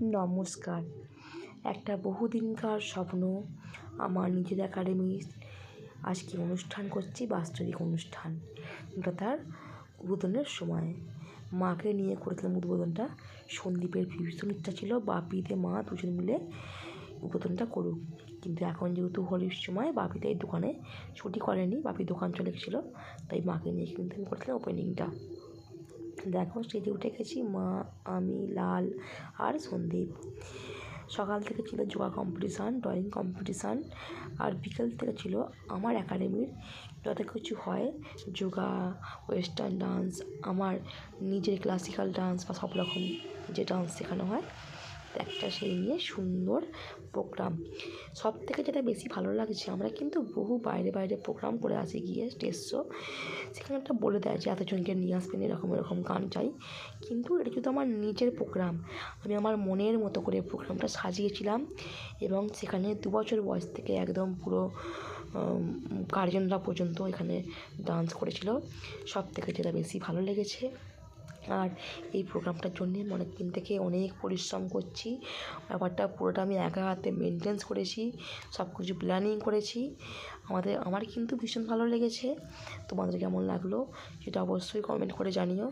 নমস্কার। একটা বহুদিনকার স্বপ্ন, আমার নিজের একাডেমির আজকে অনুষ্ঠান করছি, বাৎসরিক অনুষ্ঠান। এটা তার উদ্বোধনের সময় মাকে নিয়ে করেছিলাম উদ্বোধনটা। সন্দীপের ভীষণ ইচ্ছা ছিল বাপিতে মা দুজন মিলে উদ্বোধনটা করুক, কিন্তু এখন যেহেতু হোলির সময় বাপিতে এই দোকানে ছুটি করেনি, বাপির দোকান চলে গেছিলো, তাই মাকে নিয়ে কিন্তু আমি করেছিলাম ওপেনিংটা। দেখো, স্টেজে উঠে গেছি মা, আমি, লাল আর সন্দীপ। সকাল থেকে ছিল যোগা কম্পিটিশান, ড্রয়িং কম্পিটিশান, আর বিকেল থেকে ছিল আমার একাডেমির যত কিছু হয়, যোগা, ওয়েস্টার্ন ডান্স, আমার নিজের ক্লাসিক্যাল ডান্স বা সব রকম যে ডান্স শেখানো হয় একটা, সেই নিয়ে সুন্দর প্রোগ্রাম। সব থেকে যেটা বেশি ভালো লাগছে, আমরা কিন্তু বহু বাইরে প্রোগ্রাম করে আসি গিয়ে স্টেজ শো, সেখানে একটা বলে দেয় যে এতজনকে নিয়ে আসবেন, এরকম গান চাই। কিন্তু এটা যেহেতু আমার নিজের প্রোগ্রাম, আমি আমার মনের মতো করে প্রোগ্রামটা সাজিয়েছিলাম, এবং সেখানে 2 বছর বয়স থেকে একদম পুরো গার্জেনরা পর্যন্ত এখানে ডান্স করেছিল। সব থেকে যেটা বেশি ভালো লেগেছে, আর এই প্রোগ্রামটার জন্যে অনেক দিন থেকে অনেক পরিশ্রম করছি। ব্যাপারটা পুরোটা আমি একা হাতে মেনটেন্স করেছি, সব কিছু প্ল্যানিং করেছি। আমার কিন্তু ভীষণ ভালো লেগেছে। তোমাদের কেমন লাগলো সেটা অবশ্যই কমেন্ট করে জানিও।